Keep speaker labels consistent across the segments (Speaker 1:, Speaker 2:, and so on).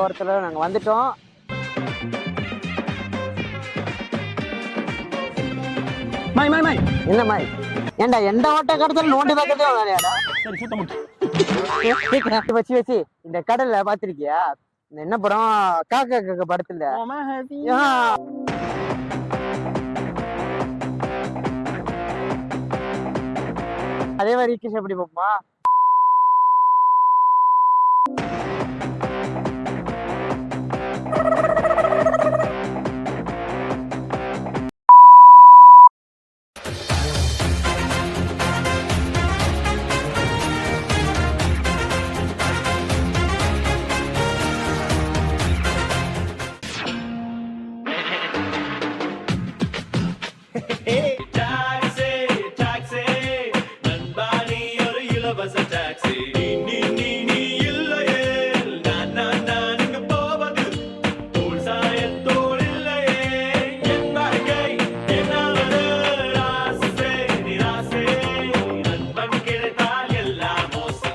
Speaker 1: ஓரத்துல நாங்க வந்துட்டோம்.
Speaker 2: மை மை மை
Speaker 1: என்ன மாதிரி ஏண்டா எந்த ஓட்ட கடத்தல் நோண்டி பார்க்கறதே வேலையாடா?
Speaker 2: சரி சுத்த முட்டு
Speaker 1: வச்சு வச்சு இந்த கடல்ல பாத்திருக்கியா? இந்த என்ன படம் காக்கா காக்கா படத்துல அதே மாதிரி கிஷ் எப்படி பார்ப்போமா?
Speaker 3: டாக்ஸி டாக்ஸி நண்பானி ஒரு இலவச டாக்ஸி நீ நீ நீ இல்லையே நான் இங்கு போவது தோல் சாயத்தோல் இல்லையே என் வாழ்க்கை என்னாவது ராசே நிராசே நண்பன் கிடைத்தால் எல்லாம் மோசே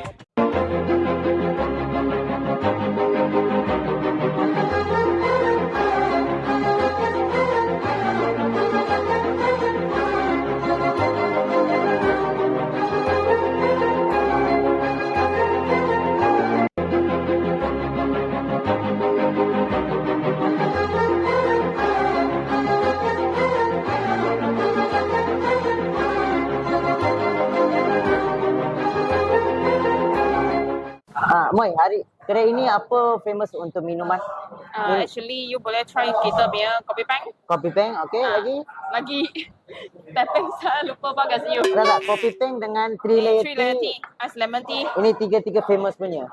Speaker 1: Moy, hari kedai ini apa famous untuk minuman?
Speaker 4: Actually, you boleh try kita punya kopi peng.
Speaker 1: Kopi peng, okey. Lagi?
Speaker 4: Lagi tepeng saya lupa bagas you.
Speaker 1: Ada tak? Kopi peng dengan 3 layer
Speaker 4: 3 layer
Speaker 1: tea.
Speaker 4: tea, ice lemon tea.
Speaker 1: Ini tiga-tiga famous punya.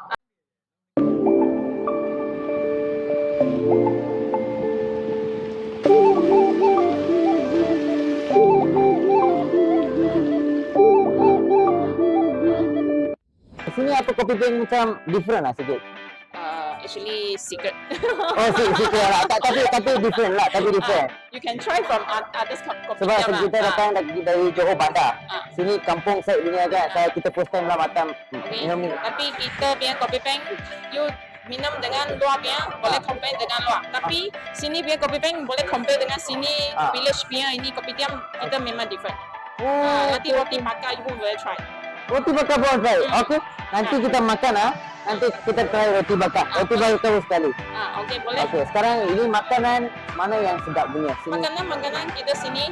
Speaker 1: Sini apa kopi peng macam different lah sikit.
Speaker 4: Actually secret.
Speaker 1: Oh, sikit lah. Tapi different lah. Tapi different.
Speaker 4: You can try from others kopi
Speaker 1: Sebab
Speaker 4: jam
Speaker 1: kita datang dari Johor Bandar.
Speaker 4: Ah.
Speaker 1: Sini kampung saya punya kan. Kita first time lah makan
Speaker 4: Okay.
Speaker 1: minum ni.
Speaker 4: Tapi kita punya kopi peng, you minum dengan luar punya boleh compare dengan luar. Tapi sini punya kopi peng boleh compare dengan sini village punya ini kopi tiam kita memang different. Nanti roti bakar you pun boleh try.
Speaker 1: Roti bakar pun try. Okey. Nanti kita makan ah. Nanti kita try roti bakar. Roti bakar sekali.
Speaker 4: Okay boleh.
Speaker 1: Okey. Sekarang ini makanan mana yang sedap punya? Sini.
Speaker 4: Makanan kita sini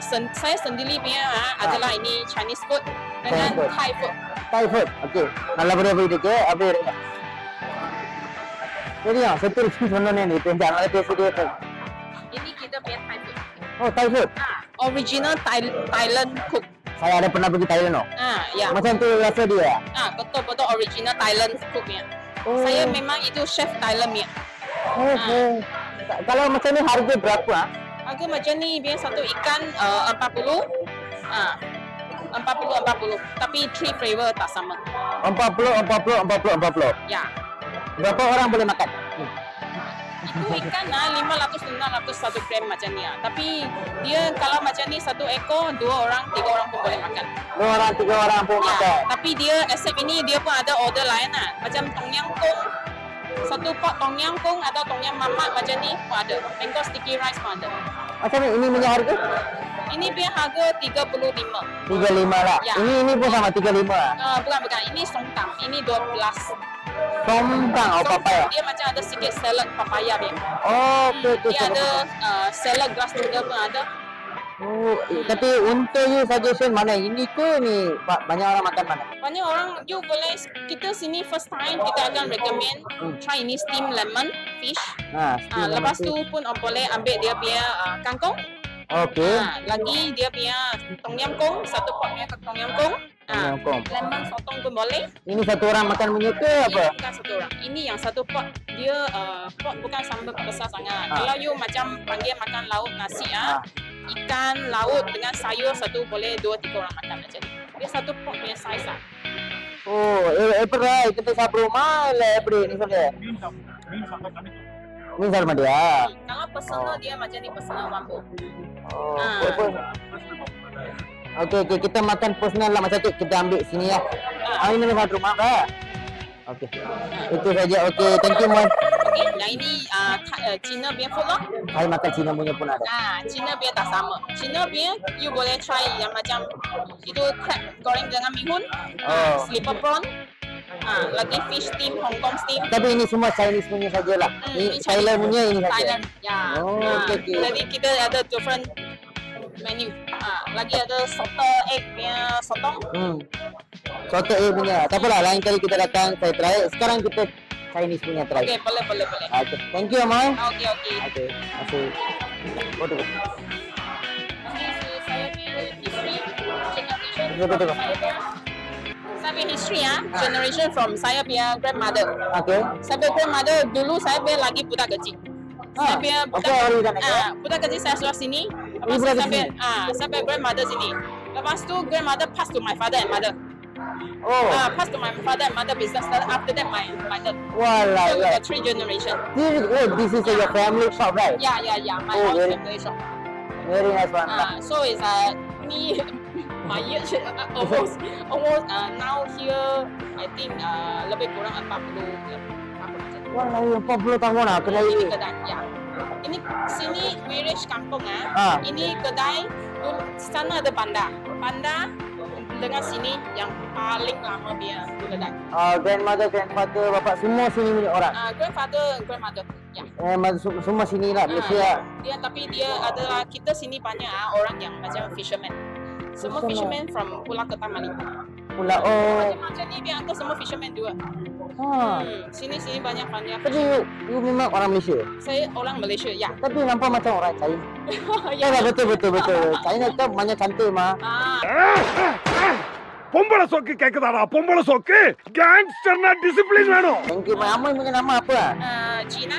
Speaker 4: saya sendiri punya adalah ini Chinese food dengan
Speaker 1: Chinese food.
Speaker 4: Thai food.
Speaker 1: Thai food. Okey. நல்லபடியா போயிட்டு இருக்கு. அப்படியே இருங்க. தெரியும். செத்துருச்சு சொன்னோனே நீ தெரிஞ்ச அதனால பேசிட்டே இருக்கேன்.
Speaker 4: Ini kita punya Thai food.
Speaker 1: Oh, Thai food.
Speaker 4: Original Thailand cook.
Speaker 1: Saya ada pernah pergi Thailand oh.
Speaker 4: Ya.
Speaker 1: Macam tu rasa dia.
Speaker 4: Betul-betul original Thailand cook punya.
Speaker 1: Oh.
Speaker 4: Saya memang itu chef Thailand punya.
Speaker 1: Okay. Kalau macam ni harga berapa ah?
Speaker 4: Harga macam ni biar satu ikan 40. 40. Tapi 3 flavor tak sama.
Speaker 1: 40.
Speaker 4: Ya.
Speaker 1: Berapa orang boleh makan?
Speaker 4: Itu ikan 500-600 1 gram macam ni. Tapi dia kalau macam ni 1 ekor 2 orang 3 orang pun boleh makan.
Speaker 1: 2 orang 3 orang pun makan.
Speaker 4: Tapi dia accept ini dia pun ada order lain lah. Macam tom yum kung. 1 pot tom yum kung atau tom yum mamak macam ni pun ada. Mango sticky rice pun ada.
Speaker 1: Macam ni ini punya harga?
Speaker 4: Ini punya harga 35.
Speaker 1: 35 lah.
Speaker 4: Ya.
Speaker 1: Ini pun sama 35 lah.
Speaker 4: Bukan. Ini songtang. Ini 12.
Speaker 1: Sombang oh papaya.
Speaker 4: Dia macam ada sikit salad papaya dia.
Speaker 1: Oh, okey.
Speaker 4: Dia ada salad grass noodle pun ada.
Speaker 1: Oh, tapi untuk you suggestion mana? Ini ke ni banyak orang makan mana?
Speaker 4: Banyak orang you boleh kita sini first time kita akan recommend try ini steam lemon fish. Lepas tu pun boleh ambil dia punya kangkung.
Speaker 1: Okey.
Speaker 4: Lagi dia punya tom yum kung, 1 pot punya tom yum kung. Lemon sotong pun boleh.
Speaker 1: Ini satu orang makan punya ke apa?
Speaker 4: Ini bukan 1 orang. Ini yang 1 pot dia pot bukan sambal besar sangat. Kalau you macam panggil makan lauk nasi ikan laut dengan sayur satu boleh 2-3 orang makan macam ni. Dia 1 pot punya size lah.
Speaker 1: Oh, எப்படி kita சாப்பிடுவோமா இல்ல எப்படி நீ சொல்லு? மீன் சாப்பிட மாட்டியா?
Speaker 4: Kalau personal dia macam ni personal mampu.
Speaker 1: Okey, kita makan personal lah macam tu. Kita ambil sini ya. Ini mana satu rumah ke? Okey. Itu saja. Okey, thank you, Mon.
Speaker 4: Okey, yang ini Cina punya food loh.
Speaker 1: Saya makan Cina punya pun ada.
Speaker 4: Cina punya tak sama. Cina punya you boleh try yang macam itu crab goreng dengan mihun, slipper prawn, lagi fish steam, Hong Kong steam.
Speaker 1: Tapi ini semua Chinese punya sajalah. Ini Thailand punya ini saja.
Speaker 4: Thailand, ya.
Speaker 1: Oh, okey.
Speaker 4: Jadi kita ada different menu. Lagi ada soto egg punya sotong.
Speaker 1: Soto punya. Tak apalah, lain kali kita datang saya try. Sekarang kita Chinese punya try.
Speaker 4: Okey, boleh.
Speaker 1: Okay. Thank you, Amai.
Speaker 4: Okey.
Speaker 1: Okay. Terima kasih. Betul.
Speaker 4: Saya punya history generation.
Speaker 1: Betul.
Speaker 4: Saya punya history generation from saya punya grandmother.
Speaker 1: Okay.
Speaker 4: Saya punya grandmother dulu saya punya lagi budak kecil. Saya punya budak kecil saya seluar sini. Lepas tu saya punya grandmother sini. Lepas tu grandmother pass to my father and mother. Pass to my father and mother business. After that my dad.
Speaker 1: Walau.
Speaker 4: So we got 3 generation.
Speaker 1: This is your family shop, right?
Speaker 4: Yeah. My whole family shop.
Speaker 1: Very nice one.
Speaker 4: So it's me, my age almost now here I think lebih kurang 40 macam.
Speaker 1: Walau 40 tahun lah kedai
Speaker 4: Ini
Speaker 1: ini.
Speaker 4: kedai, ya. Ini sini Village Kampung Ini kedai sana ada panda dengan sini yang paling lama dia kedai.
Speaker 1: Grandmother, grandfather, bapak semua sini punya orang.
Speaker 4: Grandmother, ya.
Speaker 1: Semua sini lah. Malaysia.
Speaker 4: Tapi dia adalah kita sini banyak orang yang macam fisherman. Semua fisherman from Pulau Ketamani. Macam ni dia angkat semua fisherman juga. Sini banyak.
Speaker 1: Tapi you memang orang Malaysia.
Speaker 4: Saya orang Malaysia, ya.
Speaker 1: Tapi nampak macam orang China.
Speaker 4: Ya.
Speaker 1: Betul. China kan banyak cantik mah.
Speaker 5: பொம்பளை சொக்கு கேக்குதாடா பொம்பளை சொக்கு கேங்ஸ்டர்னா டிசிப்ளின் வேணும்
Speaker 1: Thank you. Amai punya nama apa?
Speaker 4: Gina.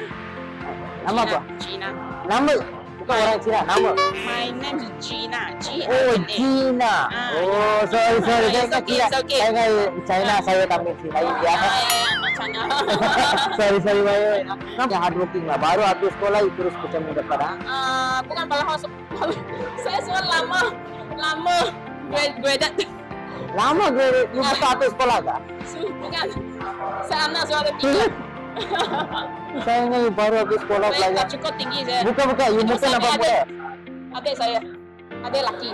Speaker 1: Nama apa?
Speaker 4: Gina.
Speaker 1: Nama bukan orang Cina. Nama.
Speaker 4: My name is Gina.
Speaker 1: Gina. Sorry. Saya ingat Cina.
Speaker 4: It's okay.
Speaker 1: Saya ingat China. Saya tamil Cina.
Speaker 4: China.
Speaker 1: Sorry. Yang hardworking lah. Baru habis sekolah terus macam ni dapat.
Speaker 4: Bukan saya sudah lama graduate.
Speaker 1: Lama graduate. You buka habis sekolah tak?
Speaker 4: Bukan. Saya anak sudah 3.
Speaker 1: Saya ingat you baru habis sekolah
Speaker 4: Saya
Speaker 1: belajar.
Speaker 4: tak cukup tinggi saya.
Speaker 1: Bukan. You
Speaker 4: Cuma
Speaker 1: bukan
Speaker 4: saya
Speaker 1: nampak muda.
Speaker 4: Adik saya. Adik laki.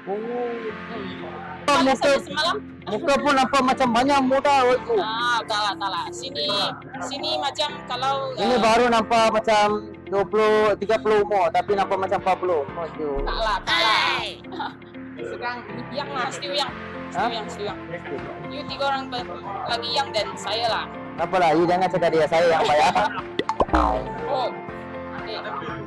Speaker 1: Muka
Speaker 4: Saya semalam.
Speaker 1: Muka pun nampak macam banyak muda.
Speaker 4: Tak lah. Sini macam kalau
Speaker 1: Ini baru nampak macam 30 umur tapi nampak macam 40.
Speaker 4: tak lah. Sekarang yang lah, still young. You 3 orang lagi young dan saya lah.
Speaker 1: Apa lah, you jangan cakap dia, saya yang bayar.
Speaker 4: Okay.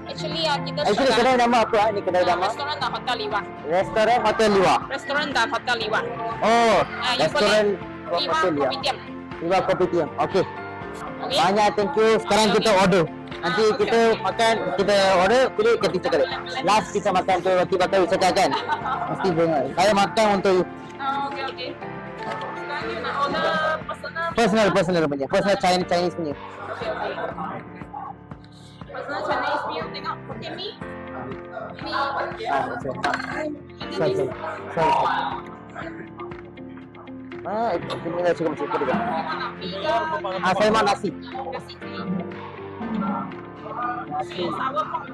Speaker 4: Actually kita
Speaker 1: Kedai nama apa? Ini kedai nama?
Speaker 4: restoran dan hotel Liwa.
Speaker 1: Restoran Hotel Liwa.
Speaker 4: Restoran dan hotel Liwa.
Speaker 1: Restoran
Speaker 4: Liwa
Speaker 1: Hotel Liwa.
Speaker 4: Kopitiam.
Speaker 1: Liwa Kopitiam. Okey.
Speaker 4: Okay.
Speaker 1: Banyak thank you. Sekarang kita order. Nanti kita makan, kita order, pilih kita cakap. Last kita makan tu roti bakar you cakap kan? Mesti dengar. Saya makan untuk you.
Speaker 4: Okay. Sekarang you nak order
Speaker 1: Personal punya. Personal Chinese punya.
Speaker 4: Okay. Personal Chinese meal tengok Hokkien mee. Ini.
Speaker 1: Sorry. Ini dah cukup macam tu juga. Saya makan nasi.
Speaker 4: Sour pork.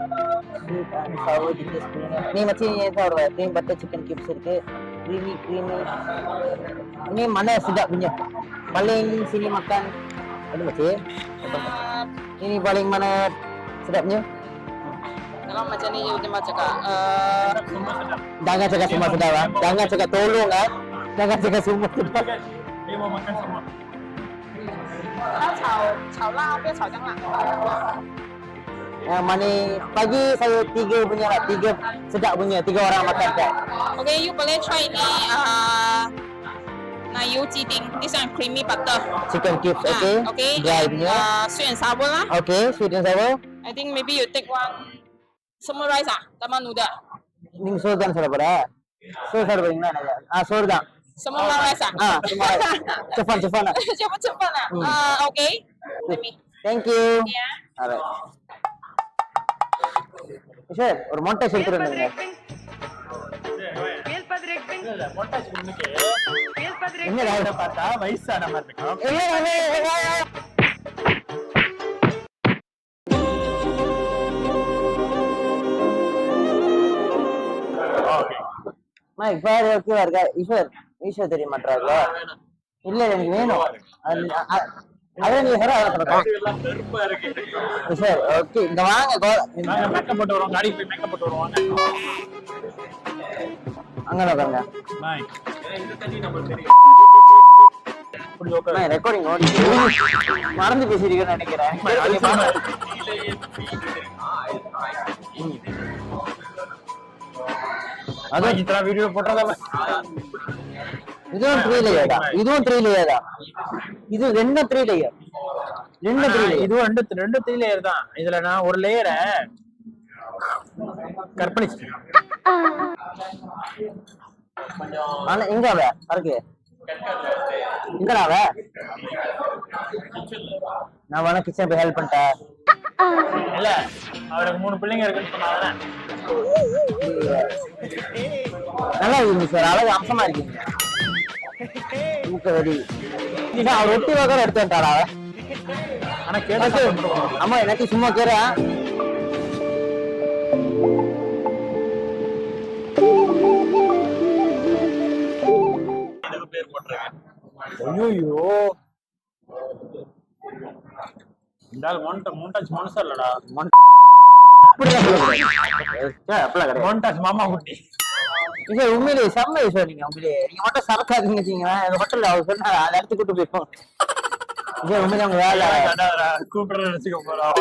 Speaker 1: Sour jenis punya. Ni macam ni sour lah. Cream butter chicken cubes ke creamy. Ini mana sedap punya? Paling sini makan. Ada macam ini paling mana sedapnya?
Speaker 4: Kalau macam ni you cuma cakap
Speaker 1: Jangan cakap semua sedap lah. Jangan cakap tolong lah. Jangan cakap semua sedap.
Speaker 4: 炒辣，不要炒姜辣。
Speaker 1: Yang mana pagi saya 3 punya lah. 3 sedap punya. 3 orang makan kan.
Speaker 4: Okay, you boleh try ni奶油鸡丁，this one creamy butter.
Speaker 1: Chicken cubes, okay.
Speaker 4: Okay.
Speaker 1: Dry punya.
Speaker 4: Sweet and sour lah.
Speaker 1: Okay, sweet and sour.
Speaker 4: I think maybe you take one. Semua rice tambah noodle.
Speaker 1: Ini sordan sudah pada. Sordan beringan aja. Sordan.
Speaker 4: Semua rice
Speaker 1: Semua. Cepat lah.
Speaker 4: Cepat lah. Okay. Let me.
Speaker 1: Thank you.
Speaker 4: Yeah.
Speaker 1: Alright. Sir, ஒரு montage எடுத்துட்டு வந்தீங்க. என்னடா
Speaker 2: இதை பார்த்தா வயசான மாதிரி இருக்கும்.
Speaker 1: இப்ப ஓகேவா இருக்கா? ஈஸ்வர் தெரிய மாட்டாங்களா? இல்ல எனக்கு வேணும். அதான் நீங்க
Speaker 2: வெறுப்பா இருக்கு.
Speaker 1: சார் ஓகே இங்க வாங்க
Speaker 2: நாங்க மேக்கப் போட்டு வருவோம், காடி போய் மேக்கப் போட்டு வருவாங்க.
Speaker 1: அங்க உட்காருங்க.
Speaker 2: பாய். இந்த தண்ணி நமக்கு தெரியும். இப்படி உட்காரு.
Speaker 1: ரெக்கார்டிங் மறந்து பேசிருக்கேன்னு நினைக்கிறேன்.
Speaker 2: அதான் இத்தனை வீடியோ போட்டதால
Speaker 1: இதுவும் 3 லேயர் தான். இதுவும் 3 லேயர் தான். இது ரெண்டு 3 லேயர்.
Speaker 2: இதுவும் ரெண்டு 3 லேயர் தான். இதுல நான் ஒரு லேயரை கற்பழிச்சிட்டேன்.
Speaker 1: ஆனா எங்க அவ இருக்கு? எங்கடா அவ? நான் வேணா கிச்சன் போய் ஹெல்ப் பண்ணிட்டேன்.
Speaker 2: இல்ல அவருக்கு 3 பிள்ளைங்க இருக்குன்னு சொன்னாங்க.
Speaker 1: நல்லா இருக்கு சார், அழகு அம்சமா இருக்கீங்க. வெடி அவர் ஒட்டி வகை எடுத்து வந்துட்டாரா?
Speaker 2: ஆனா கேட்டு
Speaker 1: ஆமா எனக்கு சும்மா கேறேன்.
Speaker 2: பேர் போட்டுருக்கேன். ஐயோ இந்த ஆள் மோண்டாஜ் மனுஷன் இல்லடா. மோண்டாஜ் மாமா குட்டி.
Speaker 1: இது உண்மையிலேயே செம்ம ஈஸ்வர். நீங்க உண்மையிலேயே நீங்க மட்டும் சரக்காதீங்க வச்சீங்களா? எங்க ஹோட்டல்ல அவர் சொன்னாரு அதை எடுத்து கூட்டு போயிருக்கோம். இது உண்மையிலே உங்க வேலை
Speaker 2: கூப்பிடுறது வச்சுக்க போறோம்.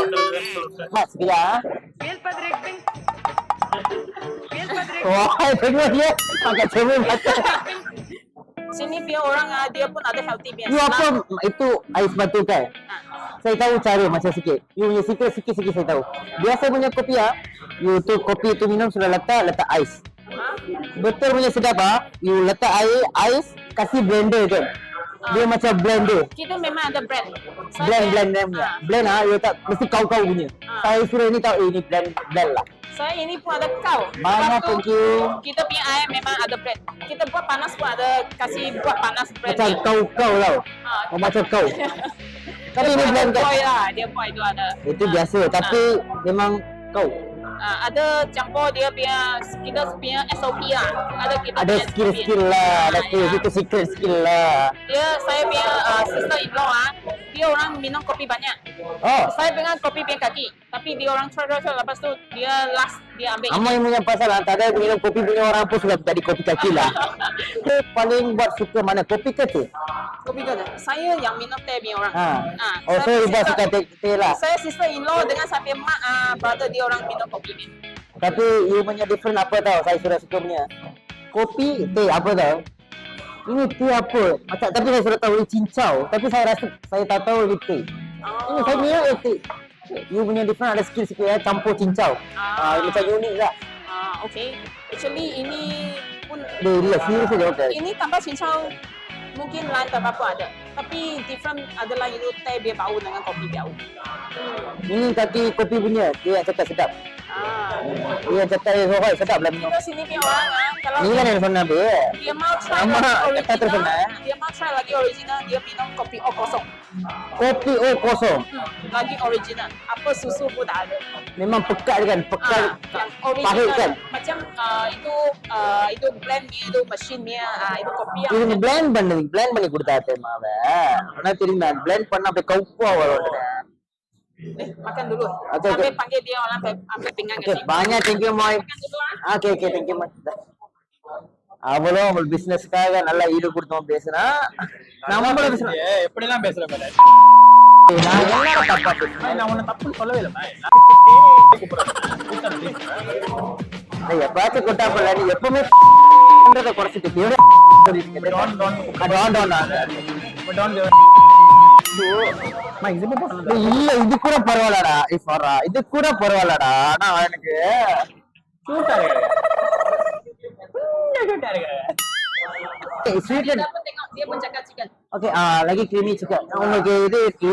Speaker 1: சரியா?
Speaker 4: Sini biar orang dia pun ada healthy biar.
Speaker 1: You apa itu ais batu kan? Saya tahu cara macam sikit. You punya sikit saya tahu. Biasa punya kopi ya, you tu kopi tu minum sudah letak ais. Betul punya sedap ah. You letak air, ais, kasih blender kan. Dia macam blender.
Speaker 4: Kita memang ada blend.
Speaker 1: Blend ah, you tak mesti kau punya. Saya suruh ini tahu ini blend lah.
Speaker 4: Saya ini pun ada kau.
Speaker 1: Banyak thank you.
Speaker 4: Kita punya air memang ada blend. Kita buat panas pun ada kasih buat panas blend.
Speaker 1: Macam kau lah. Macam kau. Tapi ini blend kan?
Speaker 4: Boy lah, dia boy itu ada.
Speaker 1: Itu biasa, tapi memang kau.
Speaker 4: Ada campur dia punya kita punya SOP lah. Kita
Speaker 1: Ada
Speaker 4: punya
Speaker 1: skill lah, ada itu secret skill lah.
Speaker 4: Dia saya punya sister-in-law ah, dia orang minum kopi banyak.
Speaker 1: Oh,
Speaker 4: Saya dengan kopi punya kaki, tapi dia orang try lepas tu dia last dia ambil.
Speaker 1: Amma yang punya pasal lah, tak ada minum kopi punya orang pun sudah jadi kopi kaki lah. Dia paling buat suka mana, kopi ke teh?
Speaker 4: Kopi ke teh? Saya yang minum teh punya orang.
Speaker 1: Oh, saya buat suka teh lah.
Speaker 4: Saya sister-in-law dengan saya punya mak brother dia orang minum kopi ni.
Speaker 1: Tapi you punya different apa tau, saya sudah suka punya. Kopi, teh apa tau? Ini teh apa? Macam tapi saya sudah tahu ini cincau, tapi saya rasa saya tak tahu ini teh. Ini saya minum teh. You punya different ada skill sikit ya, campur cincau. Macam unik tak?
Speaker 4: Okay. Actually ini pun
Speaker 1: Dia serius saja okey.
Speaker 4: ini tambah cincau mungkin lain tambah pun ada. Tapi different adalah itu teh biar bau dengan kopi bau.
Speaker 1: Ini kaki kopi punya, dia yang cakap sedap. Dia cakap rohoi sedap lah minum.
Speaker 4: Kita sini punya orang kalau
Speaker 1: Ni kan yang சொன்ன be.
Speaker 4: dia mau try
Speaker 1: Sama,
Speaker 4: lagi
Speaker 1: kata terus
Speaker 4: original,
Speaker 1: nak,
Speaker 4: dia mau try lagi original, dia minum kopi kosong.
Speaker 1: Kopi kosong.
Speaker 4: Lagi original. Apa susu pun tak ada.
Speaker 1: Memang pekat kan, pekat.
Speaker 4: Yang
Speaker 1: pahit
Speaker 4: original
Speaker 1: kan?
Speaker 4: macam itu blend ni, itu machine ni, itu kopi yang
Speaker 1: இது blend பண்ணி கொடுத்தாரு மாவை. ஆனா தெரியுமா blend பண்ண அப்படியே கவுப்பா வரும்.
Speaker 4: makan dulu.
Speaker 1: Okay,
Speaker 4: Sampai
Speaker 1: okay.
Speaker 4: panggil dia orang ambil pinggan
Speaker 1: Okay,
Speaker 4: kat sini.
Speaker 1: banyak thank you Moy.
Speaker 4: Makan dulu ah.
Speaker 1: Okay, thank you Moy. அவளும் அவள் பிசினஸ்க்காக நல்லா ஈடு கொடுத்தோம் பேசுனா நம்மள பேசுறோம்.
Speaker 2: எப்படி எல்லாம் பேசுற பாரு.
Speaker 1: நான் என்னடா தப்பா பேசுறேன்?
Speaker 2: நான் உன்னை தப்புன்னு சொல்லவே இல்லை.
Speaker 1: எப்பாச்சும் கொட்டா போல நீ எப்பவுமே குறைச்சிட்டு இல்ல இது கூட பரவாயில்லடா. இது கூட பரவாயில்லடா. ஆனா எனக்கு
Speaker 4: Dapat tengok dia pun cakap chicken.
Speaker 1: Okay லகி கிரீமி சிக்கன். உங்களுக்கு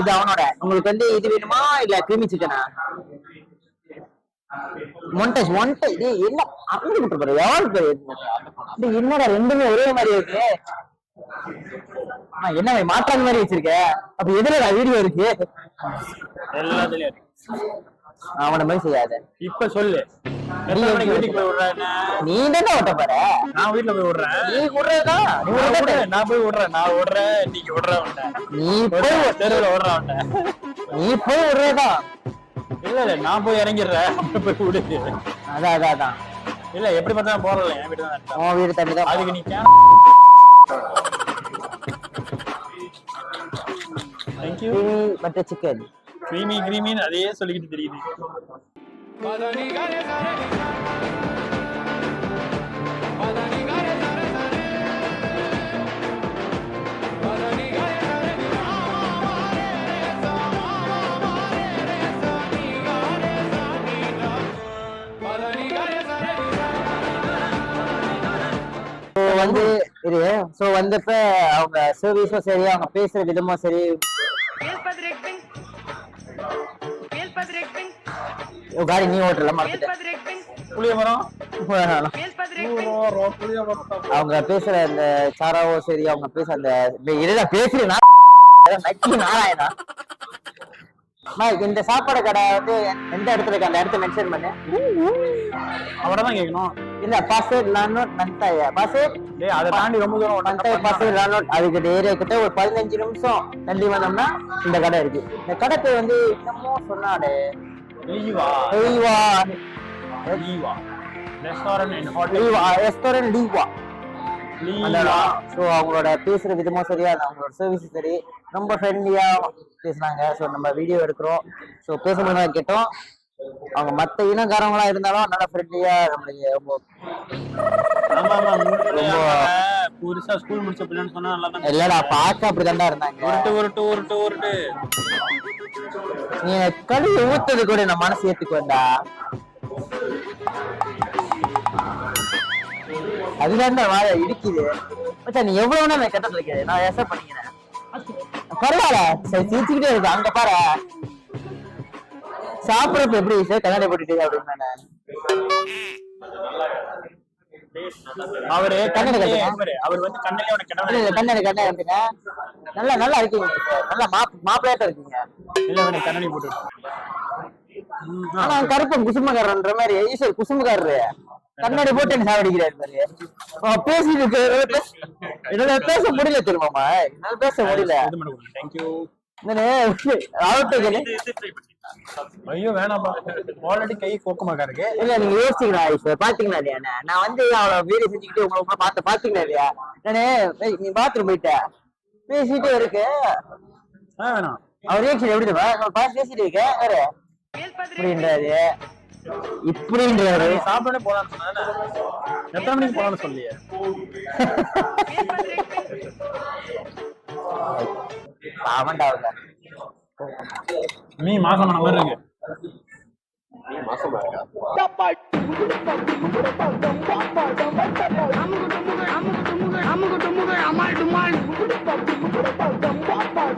Speaker 1: இது அவனோட உங்களுக்கு வந்து இது வேணுமா இல்ல கிரீமி சிக்கனா? மொண்டேஜ் இது என்ன அப்படி விட்டு போற யாரு பேரு? இது என்னடா ரெண்டுமே ஒரே மாதிரி இருக்கு. என்ன மாற்றாங்க மாதிரி வச்சிருக்க? அப்ப எதுல வீடியோ இருக்கு?
Speaker 2: எல்லாத்துலயும் இருக்கு.
Speaker 1: அவன மாதிரி செய்யாத.
Speaker 2: இப்ப சொல்லு, எத்தனை மணிக்கு வீட்டுக்கு போய் விடுறேன்?
Speaker 1: நீ தானே ஓட்ட போற?
Speaker 2: நான் வீட்டுல போய் விடுறேன்.
Speaker 1: நீ விடுறதுதான்
Speaker 2: நான் போய் விடுறேன். நான் விடுறேன், நீங்க விடுறவன்ட்ட.
Speaker 1: நீ போய்
Speaker 2: தெருவில் விடுறவன்ட்ட.
Speaker 1: நீ போய் விடுறதுதான்.
Speaker 2: இல்ல நான் போய் இறங்கிடுறேன். போய் விடு.
Speaker 1: அதான்
Speaker 2: இல்ல எப்படி பார்த்தா போறல, என் வீட்டு தான்.
Speaker 1: உன் வீடு தண்ணி தான்.
Speaker 2: அதுக்கு நீ தேங்க்யூ
Speaker 1: பட்டர் சிக்கன்
Speaker 2: கிரீமின்னு அதையே சொல்லிக்கிட்டு தெரியுது.
Speaker 1: வந்து இது சோ வந்தப்ப அவங்க சர்வீஸும் சரி, அவங்க பேசுற விதமும் சரி. காடி நீ ஓட்டல மாத்திட்டேன். அவங்க பேசுற அந்த சாராவோ சரி, அவங்க பேசுற அந்த பேசுறேன் நாராயணா. இந்த சாப்பாடு கடை வந்து எந்த இடத்துல இருக்கு? அந்த இடத்த மென்ஷன் பண்ணு.
Speaker 2: அவரதான் கேட்கணும்.
Speaker 1: இல்ல பாசேட் லானோட் நந்தாயா பாசேட்.
Speaker 2: அதை தாண்டி ரொம்ப தூரம்
Speaker 1: நந்தாயா பாசேட் லானோட். அதுக்கு ஏரியா கிட்ட ஒரு 15 நிமிஷம் தள்ளி வந்தோம்னா இந்த கடை இருக்கு. இந்த கடை பேர் வந்து என்னமோ சொன்னாடே, ரெஸ்டாரண்ட் லீவா. ஸோ அவங்களோட பேசுற விதமும் சரியா, அவங்களோட சர்வீஸ் சரி, ரொம்ப ஃப்ரெண்ட்லியா பேசுனாங்க. ஸோ நம்ம வீடியோ எடுக்கிறோம், ஸோ பேசும்போது கேட்டோம். அவங்க மத்த இனக்காரங்களா இருந்தாலும் நல்லா ஃப்ரெண்ட்லியா நம்மளுக்கு ரொம்ப
Speaker 2: புதுசா ஸ்கூல் முடிச்ச பிள்ளைன்னு சொன்னா நல்லா தான்.
Speaker 1: இல்லடா பார்க்க அப்படிதான்டா இருந்தாங்க.
Speaker 2: உருட்டு
Speaker 1: நீ கழுவி ஊத்தது கூட நான் மனசு ஏத்துக்குவேன்டா. அதுதான்டா வாழ இடிக்குது. மச்சான் நீ எவ்வளவு நேரம் கட்டத்துல இருக்க? நான் எச பண்ணிக்கிறேன். பரவாயில்ல, சரி சிரிச்சுக்கிட்டே இருக்கு. அங்க பாரு சாப்பிடறப்ப எப்படி கண்ணாடி போட்டுட்டு அப்படின்னு.
Speaker 2: அவரு
Speaker 1: கண்ணாடி
Speaker 2: அவர் வந்து
Speaker 1: கண்ணாடி எடுத்துங்க. நல்லா இருக்கீங்க, நல்லா மாப்பிள்ளையாட்ட இருக்கீங்க.
Speaker 2: இல்ல கண்ணாடி போட்டு.
Speaker 1: ஆனா கருப்பன் குசுமக்காரன்ற மாதிரி ஈஸ்வர் குசுமக்காரரு கண்ணாடி போட்டு என்ன சாவடிக்கிறாரு பாரு. பேசிட்டு என்னால பேச முடியல தெரியுமாமா, என்னால பேச முடியல.
Speaker 2: ஐயோ வேணாப்பா, ஆல்ரெடி கை கோக்கமாக்கா இருக்கு.
Speaker 1: இல்ல நீங்க யோசிச்சுக்கலாம் ஈஸ்வர், பாத்தீங்களா இல்லையா? நான் வந்து அவ்வளவு வீடியோ செஞ்சுக்கிட்டு உங்களை பாத்தீங்களா இல்லையா? நானு நீ பாத்ரூம் போயிட்ட பேசிட்டே இருக்கு.
Speaker 2: வேணாம்
Speaker 1: அவர் ரியாக்ஷன் எப்படி பாத்து பேசிட்டு இருக்க வேற இப்படின்றாரு இப்படின்றாரு.
Speaker 2: சாப்பிட போலான்னு சொன்னா எத்தனை மணிக்கு போலான்னு சொல்லியே.
Speaker 1: ஆமாண்டா அவங்க
Speaker 2: நீ மாசம் ஆன மாதிரி இருக்கு.
Speaker 3: மாசமா இருக்கா?
Speaker 6: I'm